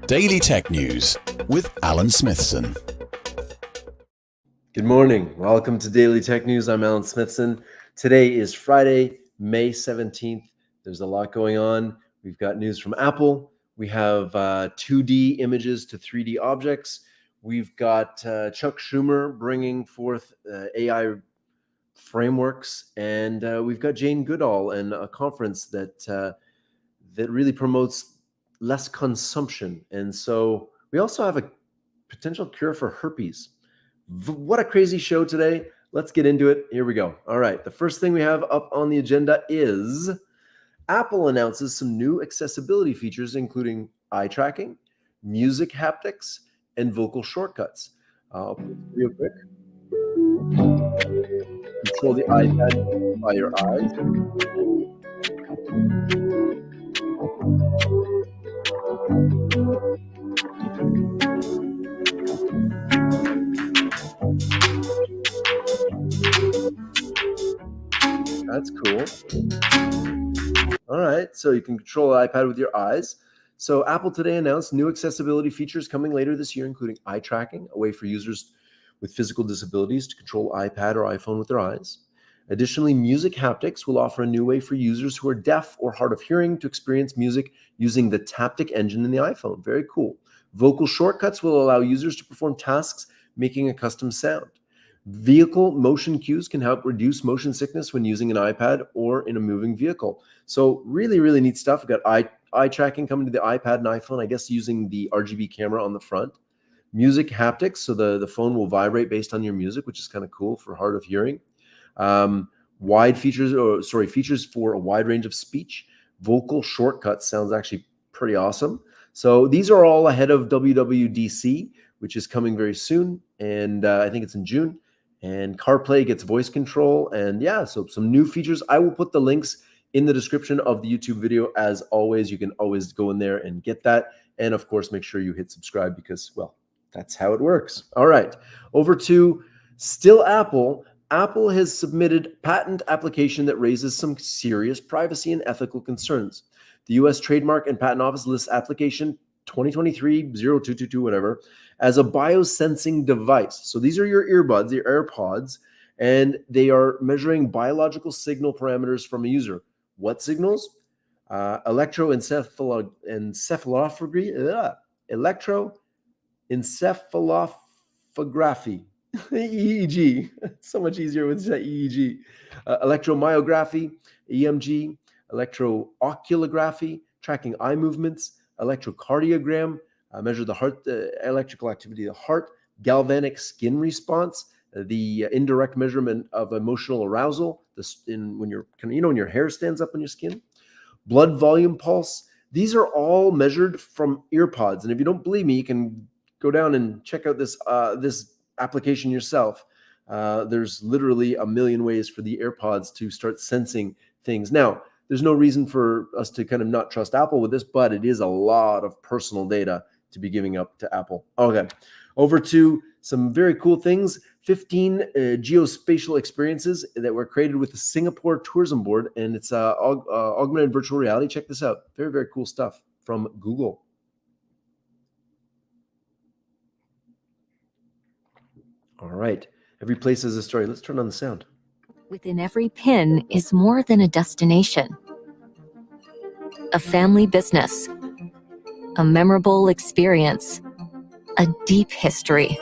Daily Tech News with Alan Smithson. Good morning. Welcome to Daily Tech News. I'm Alan Smithson. Today is Friday, May 17th. There's a lot going on. We've got news from Apple. We have 2D images to 3D objects. We've got Chuck Schumer bringing forth AI frameworks, and we've got Jane Goodall and a conference that really promotes less consumption. And so we also have a potential cure for herpes. What a crazy show today. Let's get into it. Here we go. All right. The first thing we have up on the agenda is Apple announces some new accessibility features, including eye tracking, music haptics, and vocal shortcuts. Real quick. Control the iPad by your eyes. That's cool. All right, so you can control the iPad with your eyes. So Apple today announced new accessibility features coming later this year, including eye tracking, a way for users with physical disabilities to control iPad or iPhone with their eyes. Additionally, music haptics will offer a new way for users who are deaf or hard of hearing to experience music using the Taptic engine in the iPhone. Very cool. Vocal shortcuts will allow users to perform tasks making a custom sound. Vehicle motion cues can help reduce motion sickness when using an iPad or in a moving vehicle. So really, really neat stuff. We've got eye tracking coming to the iPad and iPhone, I guess using the RGB camera on the front. Music haptics, so the phone will vibrate based on your music, which is kind of cool for hard of hearing. Features for a wide range of speech. Vocal shortcuts sounds actually pretty awesome. So these are all ahead of WWDC, which is coming very soon, and I think it's in June. And CarPlay gets voice control, and yeah, so some new features. I will put the links in the description of the YouTube video. As always, you can always go in there and get that. And of course, make sure you hit subscribe because, well, that's how it works. All right, over to still Apple. Apple has submitted a patent application that raises some serious privacy and ethical concerns. The U.S. Trademark and Patent Office lists application 2023-0222, whatever, as a biosensing device. So these are your earbuds, your AirPods, and they are measuring biological signal parameters from a user. What signals? Electroencephalography, EEG. It's so much easier with EEG. Electromyography, EMG, electrooculography, tracking eye movements, electrocardiogram, measure the heart, electrical activity of the heart, galvanic skin response, the indirect measurement of emotional arousal, when your hair stands up on your skin, blood volume pulse. These are all measured from earpods. And if you don't believe me, you can go down and check out this application yourself. There's literally a million ways for the AirPods to start sensing things. Now, there's no reason for us to kind of not trust Apple with this, but it is a lot of personal data to be giving up to Apple. Okay, over to some very cool things. 15 geospatial experiences that were created with the Singapore Tourism Board, and it's augmented virtual reality. Check this out. Very, very cool stuff from Google. All right, every place has a story. Let's turn on the sound. Within every pin is more than a destination, a family business, a memorable experience, a deep history.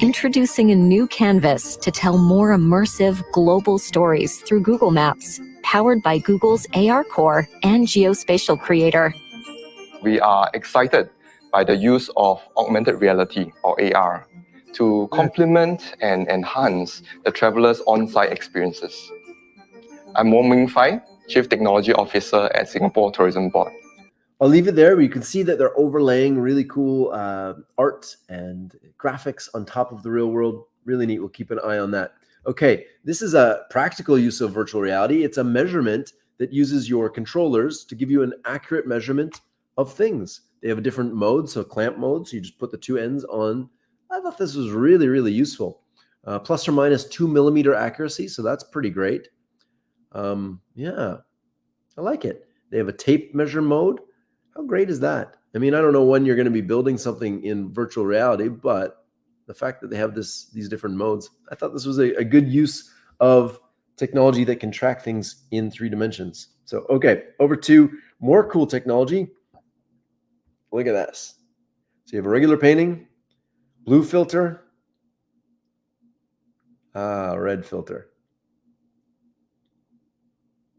Introducing a new canvas to tell more immersive global stories through Google Maps, powered by Google's AR Core and Geospatial Creator. We are excited by the use of augmented reality, or AR, to complement and enhance the travelers' on-site experiences. I'm Wong Ming Fai, Chief Technology Officer at Singapore Tourism Board. I'll leave it there, but you can see that they're overlaying really cool art and graphics on top of the real world. Really neat. We'll keep an eye on that. Okay, this is a practical use of virtual reality. It's a measurement that uses your controllers to give you an accurate measurement of things. They have a different mode, so clamp mode, so you just put the two ends on. I thought this was really, really useful. Plus or minus 2 millimeter accuracy, so that's pretty great. Yeah, I like it. They have a tape measure mode. How great is that? I mean, I don't know when you're going to be building something in virtual reality, but the fact that they have these different modes, I thought this was a good use of technology that can track things in 3 dimensions. So, okay, over to more cool technology. Look at this. So you have a regular painting, blue filter, red filter.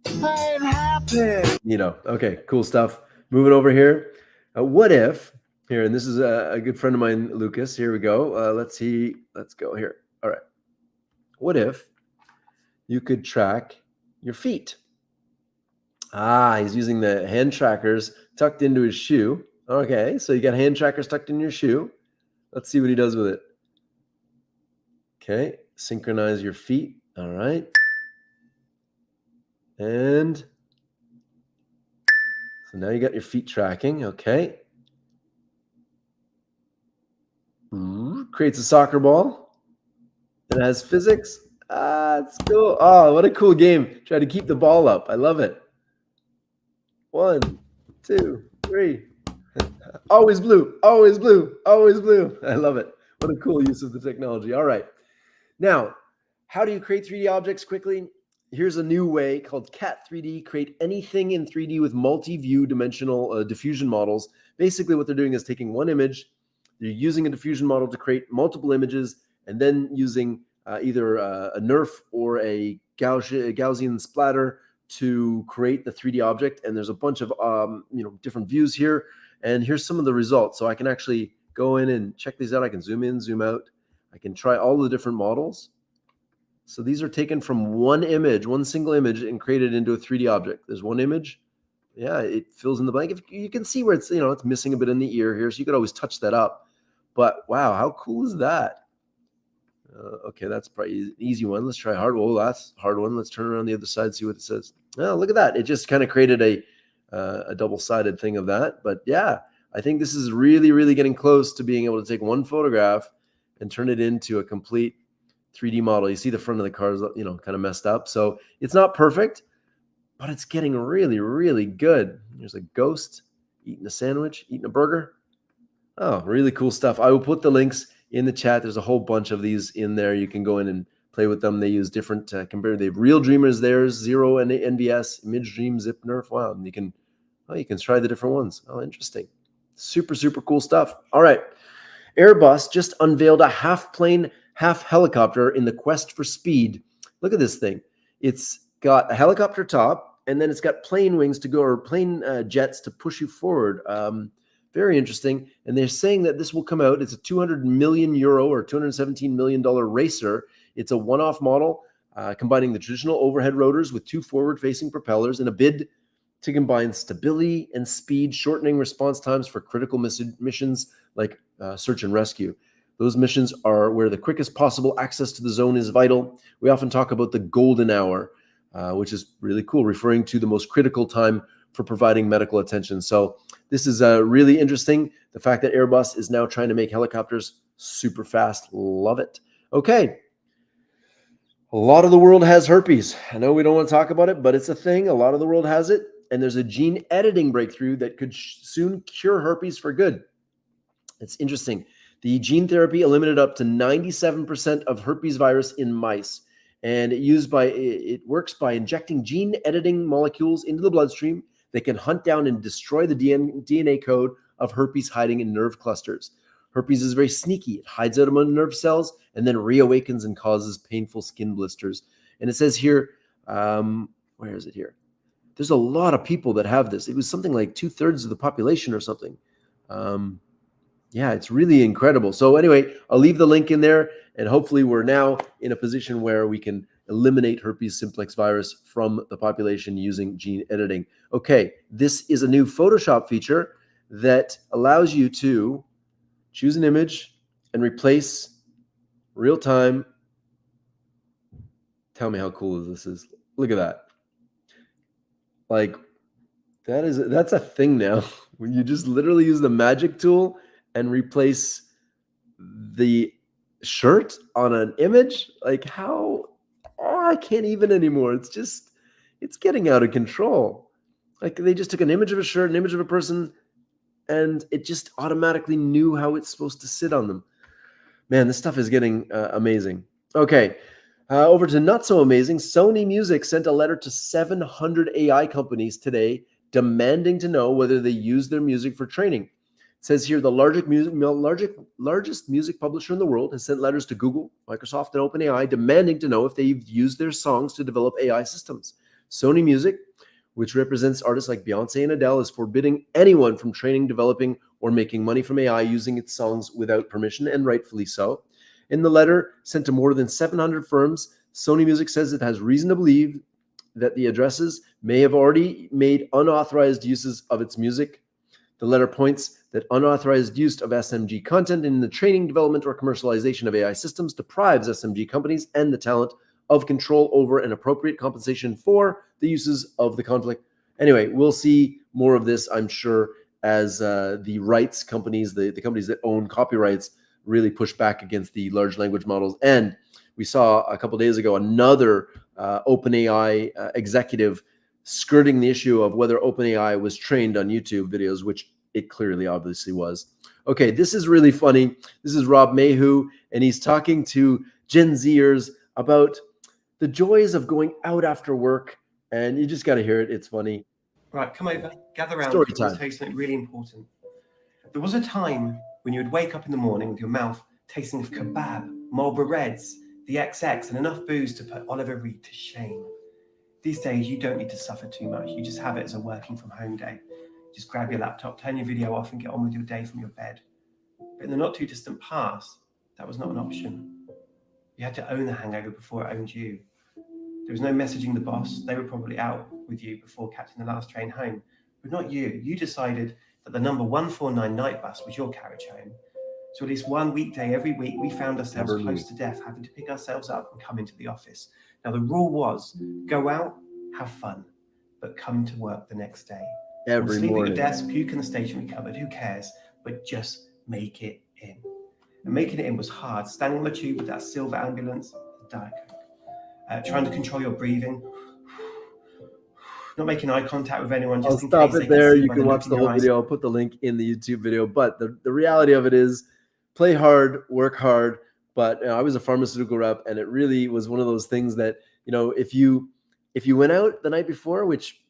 I'm happy. Okay, cool stuff. Moving over here. What if, here, and this is a good friend of mine, Lucas. Here we go. Let's go here. All right. What if you could track your feet? He's using the hand trackers tucked into his shoe. Okay, so you got hand trackers tucked in your shoe. Let's see what he does with it. Okay, synchronize your feet. All right. And so now you got your feet tracking. Okay. Creates a soccer ball. It has physics. It's cool. Oh, what a cool game. Try to keep the ball up. I love it. 1, 2, 3. Always blue, always blue, always blue. I love it. What a cool use of the technology. All right. Now, how do you create 3D objects quickly? Here's a new way called Cat 3D. Create anything in 3D with multi-view dimensional diffusion models. Basically, what they're doing is taking one image, they're using a diffusion model to create multiple images, and then using either a NeRF or a Gaussian splatter to create the 3D object. And there's a bunch of different views here. And here's some of the results. So I can actually go in and check these out. I can zoom in, zoom out. I can try all the different models. So these are taken from one image, one single image, and created into a 3D object. There's one image. Yeah, it fills in the blank. If you can see where it's, it's missing a bit in the ear here, so you could always touch that up. But wow, how cool is that? Okay, that's probably an easy one. Let's try hard. Oh, that's a hard one. Let's turn around the other side, see what it says. Oh, look at that. It just kind of created a double-sided thing of that. But yeah, I think this is really, really getting close to being able to take one photograph and turn it into a complete 3D model. You see the front of the car is, kind of messed up. So it's not perfect, but it's getting really, really good. There's a ghost eating a sandwich, eating a burger. Oh, really cool stuff. I will put the links in the chat. There's a whole bunch of these in there. You can go in and play with them. They use different compare. They have Real Dreamers, theirs, Zero and NVS, Image Dream, Zip Nerf. Wow, and you can try the different ones. Oh, interesting. Super, super cool stuff. All right. Airbus just unveiled a half plane, half helicopter in the quest for speed. Look at this thing. It's got a helicopter top, and then it's got plane wings to go, or plane jets to push you forward. Very interesting. And they're saying that this will come out. It's a 200 million euro or $217 million racer. It's a one-off model, combining the traditional overhead rotors with 2 forward-facing propellers in a bid to combine stability and speed, shortening response times for critical missions like search and rescue. Those missions are where the quickest possible access to the zone is vital. We often talk about the golden hour, which is really cool, referring to the most critical time for providing medical attention. So this is really interesting. The fact that Airbus is now trying to make helicopters super fast. Love it. Okay. A lot of the world has herpes. I know we don't want to talk about it, but it's a thing. A lot of the world has it. And there's a gene editing breakthrough that could soon cure herpes for good. It's interesting. The gene therapy eliminated up to 97% of herpes virus in mice. And it works by injecting gene editing molecules into the bloodstream that can hunt down and destroy the DNA code of herpes hiding in nerve clusters. Herpes is very sneaky. It hides out among nerve cells and then reawakens and causes painful skin blisters. And it says here, where is it here? There's a lot of people that have this. It was something like 2/3 of the population or something. Yeah, it's really incredible. So anyway, I'll leave the link in there, and hopefully we're now in a position where we can eliminate herpes simplex virus from the population using gene editing. Okay, this is a new Photoshop feature that allows you to choose an image and replace real time. Tell me how cool this is. Look at that. Like, that's a thing now. When you just literally use the magic tool and replace the shirt on an image, like how, I can't even anymore. It's It's getting out of control. Like they just took an image of a shirt, an image of a person, and it just automatically knew how it's supposed to sit on them. Man, this stuff is getting amazing. Okay, over to not so amazing. Sony Music sent a letter to 700 AI companies today demanding to know whether they use their music for training. It says here the largest music publisher in the world has sent letters to Google, Microsoft, and OpenAI demanding to know if they've used their songs to develop AI systems. Sony Music, which represents artists like Beyonce and Adele, is forbidding anyone from training, developing, or making money from AI using its songs without permission, and rightfully so. In the letter sent to more than 700 firms, Sony Music says it has reason to believe that the addresses may have already made unauthorized uses of its music. The letter points that unauthorized use of SMG content in the training, development, or commercialization of AI systems deprives SMG companies and the talent of control over and appropriate compensation for the uses of the conflict. Anyway, we'll see more of this, I'm sure, as the rights companies, the companies that own copyrights, really push back against the large language models. And we saw a couple of days ago another OpenAI executive skirting the issue of whether OpenAI was trained on YouTube videos, which it clearly obviously was. Okay, this is really funny. This is Rob Mayhew, and he's talking to Gen Zers about the joys of going out after work, and you just got to hear it. It's funny. Right, come over, gather around. Story I'm going time. to tell you something really important. There was a time when you would wake up in the morning with your mouth tasting of kebab, Marlboro Reds, the XX, and enough booze to put Oliver Reed to shame. These days, you don't need to suffer too much. You just have it as a working from home day. Just grab your laptop, turn your video off, and get on with your day from your bed. But in the not too distant past, that was not an option. You had to own the hangover before it owned you. There was no messaging the boss. They were probably out with you before catching the last train home. But not you. You decided that the number 149 night bus was your carriage home. So at least one weekday every week, we found ourselves close to death, having to pick ourselves up and come into the office. Now, the rule was go out, have fun, but come to work the next day. Every sleep morning. at your desk, puke in the stationery cupboard, who cares? But just make it in. And making it in was hard. Standing on the tube with that silver ambulance, Diet Coke. Trying to control your breathing. Not making eye contact with anyone. Just I'll stop it there. You can watch the whole eyes. video. I'll put the link in the YouTube video. But the reality of it is play hard, work hard. But I was a pharmaceutical rep, and it really was one of those things that, if you went out the night before, which,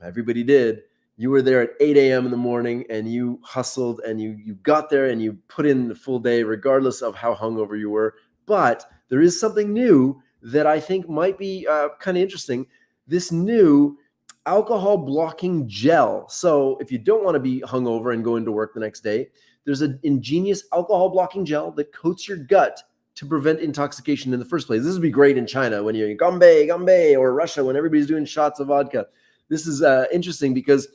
everybody did, you were there at 8 a.m. in the morning and you hustled and you got there and you put in the full day, regardless of how hungover you were. But there is something new that I think might be kind of interesting. This new alcohol blocking gel. So if you don't want to be hungover and go into work the next day, there's an ingenious alcohol blocking gel that coats your gut to prevent intoxication in the first place. This would be great in China when you're Gambay, or Russia when everybody's doing shots of vodka. This is interesting because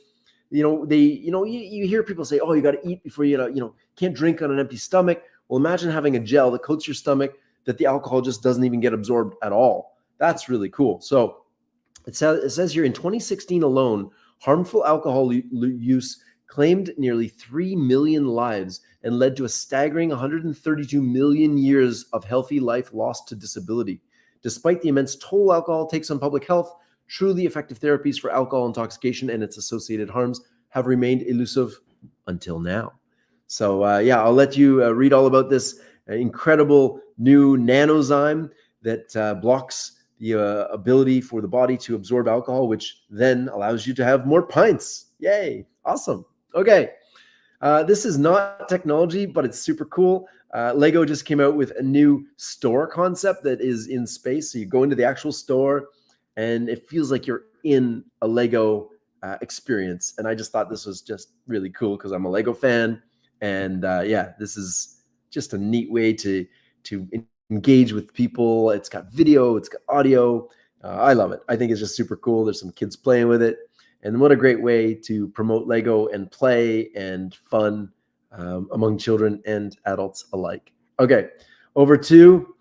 you hear people say, oh, you got to eat before you can't drink on an empty stomach. Well, imagine having a gel that coats your stomach that the alcohol just doesn't even get absorbed at all. That's really cool. So it says here in 2016 alone, harmful alcohol use claimed nearly 3 million lives and led to a staggering 132 million years of healthy life lost to disability. Despite the immense toll alcohol takes on public health, truly effective therapies for alcohol intoxication and its associated harms have remained elusive until now. So I'll let you read all about this incredible new nanozyme that blocks the ability for the body to absorb alcohol, which then allows you to have more pints. Yay. Awesome. Okay. This is not technology, but it's super cool. Lego just came out with a new store concept that is in space. So you go into the actual store and it feels like you're in a Lego experience. And I just thought this was just really cool because I'm a Lego fan. And this is just a neat way to engage with people. It's got video, it's got audio. I love it. I think it's just super cool. There's some kids playing with it. And what a great way to promote Lego and play and fun among children and adults alike. Okay, over to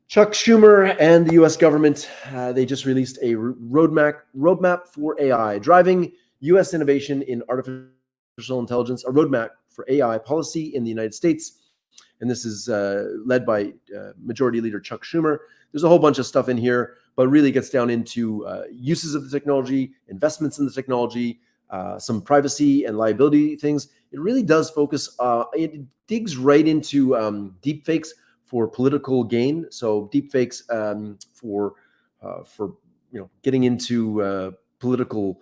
Chuck Schumer and the U.S. government. They just released a roadmap for AI, driving U.S. innovation in artificial intelligence, a roadmap for AI policy in the United States. And this is led by Majority Leader Chuck Schumer. There's a whole bunch of stuff in here, but really gets down into uses of the technology, investments in the technology, some privacy and liability things. It really does focus, it digs right into deepfakes for political gain. So deepfakes for getting into political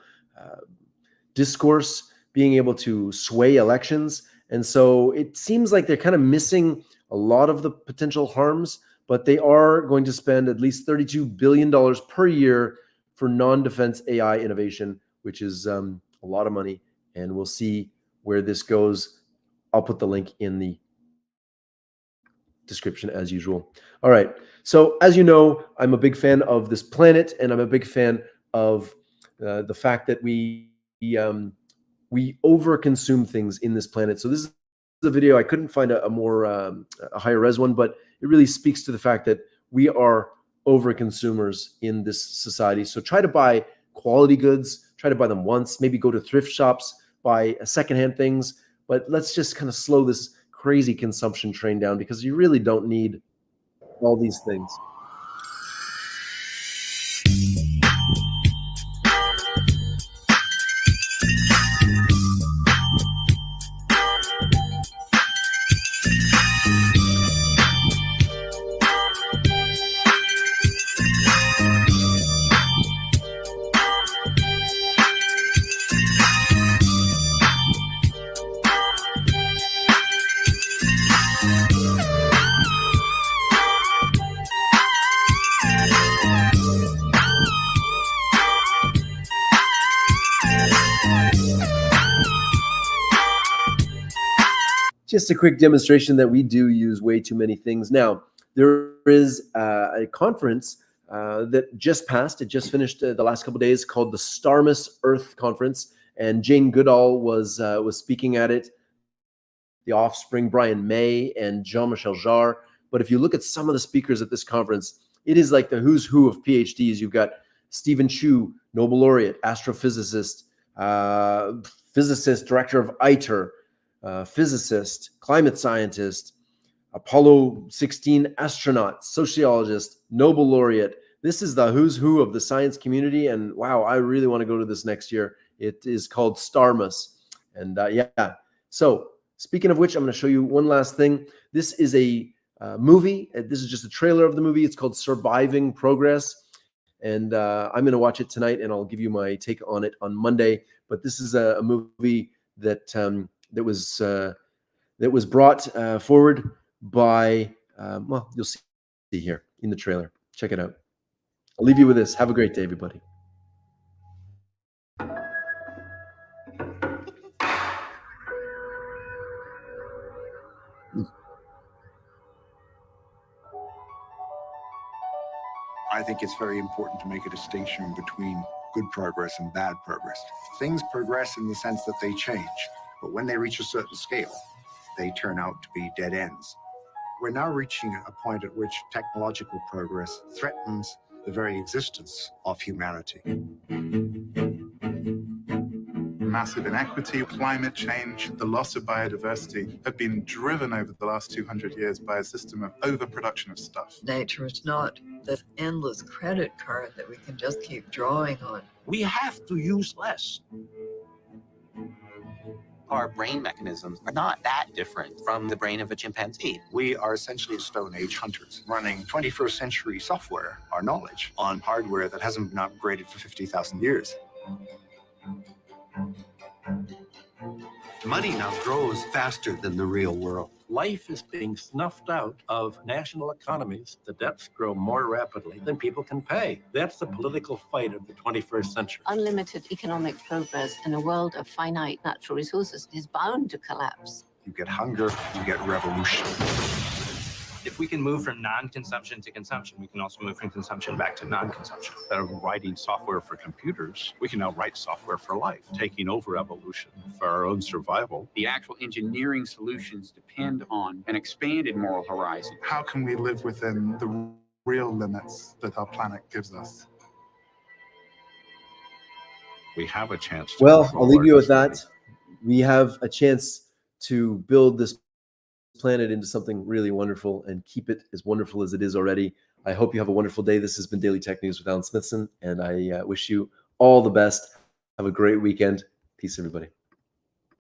discourse, being able to sway elections. And so it seems like they're kind of missing a lot of the potential harms, but they are going to spend at least $32 billion per year for non-defense AI innovation, which is a lot of money. And we'll see where this goes. I'll put the link in the description as usual. All right. So as you know, I'm a big fan of this planet, and I'm a big fan of the fact that we overconsume things in this planet. So this is a video. I couldn't find a more a higher res one, but it really speaks to the fact that we are over consumers in this society. So try to buy quality goods, try to buy them once, maybe go to thrift shops, buy secondhand things, but let's just kind of slow this crazy consumption train down, because you really don't need all these things. Just a quick demonstration that we do use way too many things. Now, there is a conference that just passed. It just finished the last couple of days, called the Starmus Earth Conference, and Jane Goodall was speaking at it. The Offspring, Brian May, and Jean-Michel Jarre. But if you look at some of the speakers at this conference, it is like the who's who of PhDs. You've got Stephen Chu, Nobel laureate, astrophysicist, physicist, director of ITER, physicist, climate scientist, Apollo 16 astronaut, sociologist, Nobel laureate. This is the who's who of the science community. And wow, I really want to go to this next year. It is called Starmus. And yeah, so speaking of which, I'm going to show you one last thing. This is a movie. This is just a trailer of the movie. It's called Surviving Progress. And I'm going to watch it tonight, and I'll give you my take on it on Monday. But this is a movie that that was brought forward by, well, you'll see here in the trailer. Check it out. I'll leave you with this. Have a great day, everybody. I think it's very important to make a distinction between good progress and bad progress. Things progress in the sense that they change, but when they reach a certain scale, they turn out to be dead ends. We're now reaching a point at which technological progress threatens the very existence of humanity. Massive inequity, climate change, the loss of biodiversity have been driven over the last 200 years by a system of overproduction of stuff. Nature is not this endless credit card that we can just keep drawing on. We have to use less. Our brain mechanisms are not that different from the brain of a chimpanzee. We are essentially Stone Age hunters, running 21st century software, our knowledge, on hardware that hasn't been upgraded for 50,000 years. Money now grows faster than the real world. Life is being snuffed out of national economies. The debts grow more rapidly than people can pay. That's the political fight of the 21st century. Unlimited economic progress in a world of finite natural resources is bound to collapse. You get hunger, you get revolution. If we can move from non-consumption to consumption, we can also move from consumption back to non-consumption. Instead of writing software for computers, we can now write software for life, taking over evolution for our own survival. The actual engineering solutions depend on an expanded moral horizon. How can we live within the real limits that our planet gives us? We have a chance to. Well, I'll leave you with that. We have a chance to build this planet into something really wonderful and keep it as wonderful as it is already. I hope you have a wonderful day. This has been Daily Tech News with Alan Smithson, and I wish you all the best. Have a great weekend. Peace, everybody.